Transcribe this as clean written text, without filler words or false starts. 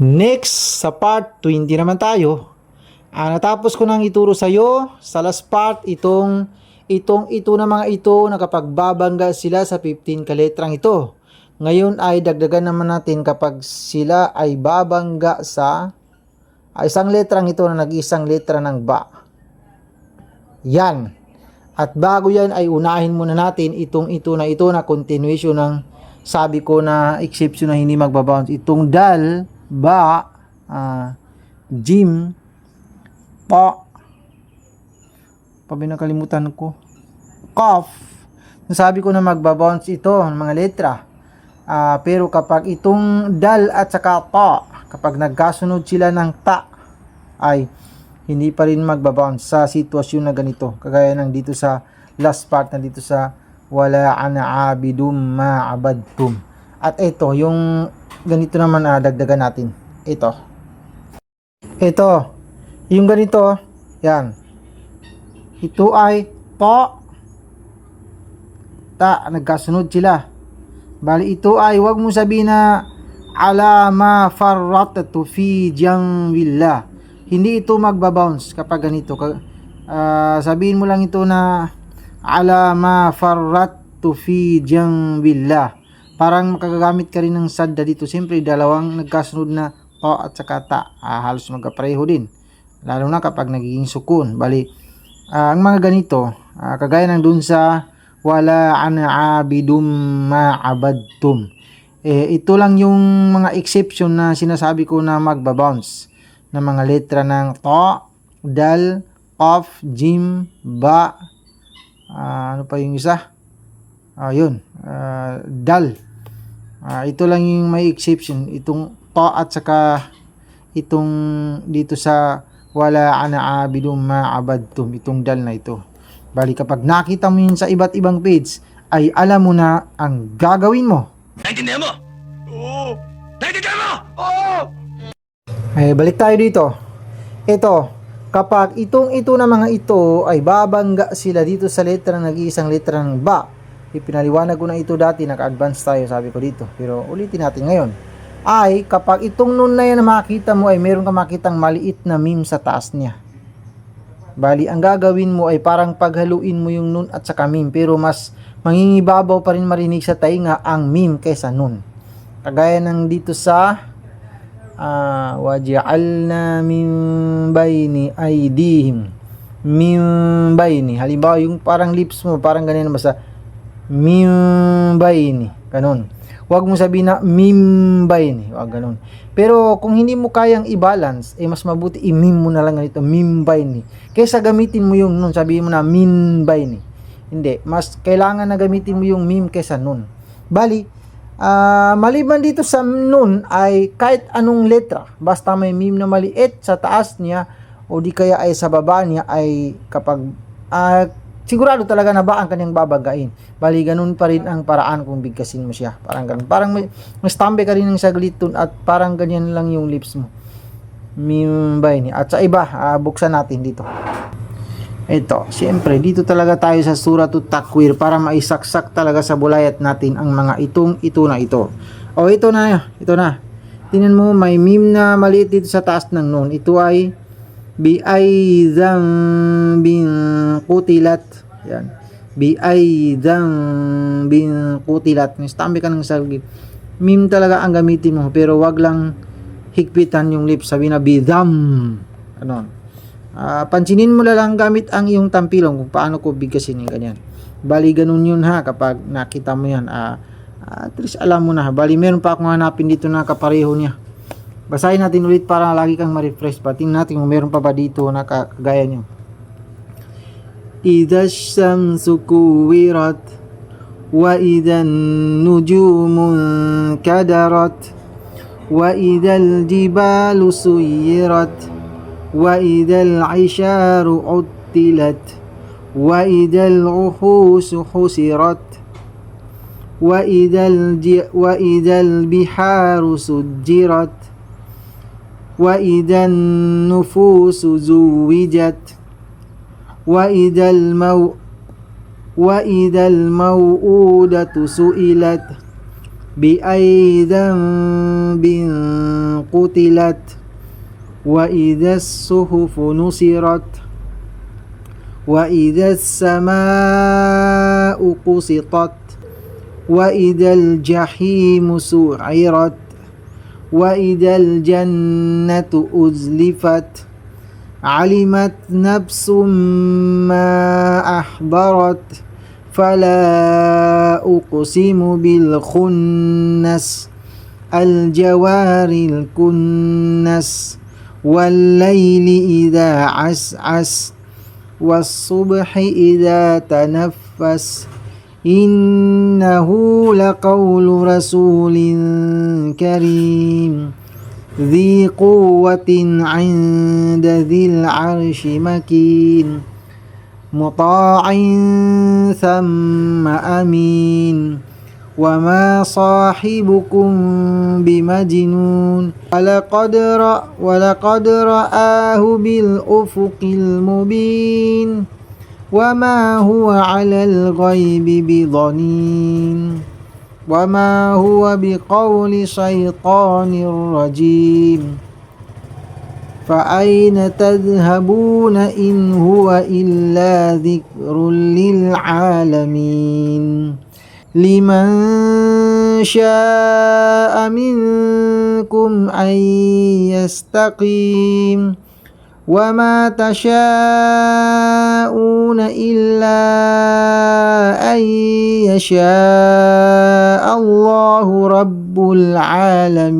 Next, sa part 20 naman tayo. Natapos ko nang ituro sa iyo sa last part ito na mga ito na kapag babangga sila sa 15 kaletrang ito. Ngayon ay dagdagan naman natin kapag sila ay babangga sa isang letrang ito na nag-isang letra ng ba. Yan. At bago yan ay unahin muna natin ito na continuation ng sabi ko na exception na hindi magbabounce. Itong dal, ba, jim, pa, nakalimutan ko, cough. Sabi ko na magbabounce ito ng mga letra. Pero kapag itong dal at saka ta, kapag nagkasunod sila ng ta, ay hindi pa rin magbabounce sa sitwasyon na ganito. Kagaya ng dito sa last part na dito sa wala ana abidum ma'abadtum. At ito, yung ganito naman dagdagan natin. Ito, yung ganito, yan. Ito ay ta, nagkasunod sila. Bali ito ay wag mo sabihin na ala ma farrattu fi jambillah. Hindi ito magbabounce kapag ganito. Sabihin mo lang ito na ala ma farrattu fi jambillah. Parang makagamit ka rin ng sadda dito. Siyempre dalawang nagkasunod na ta at saka ta, halos magkapareho din. Lalo na kapag nagiging sukun. Bali ang mga ganito, kagaya ng dun sa wala ana abidum ma'abadtum. Ito lang yung mga exception na sinasabi ko na magbabounce na mga letra ng ta, dal, qaf, jim, ba, ano pa yung isa? Yun, dal. Ito lang yung may exception, itong ta at saka itong dito sa wala ana abidum ma'abadtum, itong dal na ito. Bali kapag nakita mo yun sa iba't ibang page, ay alam mo na ang gagawin mo. Naintindihan mo? Oo! Naintindihan mo? Oo! Balik tayo dito. Ito, kapag ito na mga ito ay babangga sila dito sa letra, nag-iisang letra ng ba. Ipinaliwanag ko na ito dati, naka-advance tayo sabi ko dito. Pero ulitin natin ngayon. Ay kapag itong nun na yan na makita mo ay meron ka makitang maliit na meme sa taas niya. Bali, ang gagawin mo ay parang paghaluin mo yung nun at saka meme, pero mas mangingibabaw pa rin marinig sa tainga ang meme kaysa nun. Kagaya ng dito sa waj'alna min bayni aydihim min bayni. Halimbawa, yung parang lips mo, parang ganyan basta min bayni, ganun. Huwag mo sabihin na mim bayni, huwag ganun. Pero kung hindi mo kayang i-balance, mas mabuti i-mim mo na lang ganito, mim bayni. Kaysa gamitin mo yung nun, sabihin mo na min bayni. Hindi, mas kailangan na gamitin mo yung mim kaysa nun. Bali, maliban dito sa nun ay kahit anong letra, basta may mim na maliit sa taas niya o di kaya ay sa baba niya, ay kapag sigurado talaga na ba ang kanyang babagain. Bali, ganun pa rin ang paraan kung bigkasin mo siya. Parang ganun. Parang mas tambe ka rin ng saglit dun at parang ganyan lang yung lips mo. Mimbay ni. At sa iba, buksan natin dito. Ito, siyempre, dito talaga tayo sa Suratul Takwir para maisaksak talaga sa bulayat natin ang mga ito na ito. O, ito na. Tingnan mo, may meme na maliit dito sa taas ng nun. Ito ay bi ay bin qutilat. Yan. Bi ay bin qutilat. Stampe ka ng saglit. Meme talaga ang gamitin mo, pero wag lang higpitan yung lips. Sabi na bidam. Ano? Pansinin mo lang gamit ang iyong tampilong kung paano ko bigkasin yung ganyan. Bali ganun yun ha, kapag nakita mo yan. At least alam mo na. Bali meron pa akong hanapin dito na kapareho niya. Basahin natin ulit para lagi kang ma-refresh. Tingnan natin kung meron pa ba dito na kagaya nyo. Idha syamsu kuwirat wa idhan nujumun kadarat wa idhal jibalu suyirat wa idhal isharu uttilat wa idhal uhusu husirat wa idhal biharu sujjirat wa idhan nufusu zuwijat wa idhal mau'udatu su'ilat بأي ذنب قتلت وإذا الصحف نصرت وإذا السماء قسطت وإذا الجحيم سعرت وإذا الجنة أزلفت علمت نفس ما أحضرت فلا أقسم بالخنس الجوار الكنس والليل إذا عسعس والصبح إذا تنفس إنه لقول رسول كريم ذي قوة عند ذي العرش مكين مطاع ثم أمين وما صاحبكم بمجنون ولقد رآه بالأفق المبين وما هو على الغيب بضنين وما هو بقول شيطان رجيم فأين تذهبون إن هو إلا ذكر للعالمين لمن شاء منكم أن يستقيم وما تشاءون إلا أن يشاء الله رب العالمين.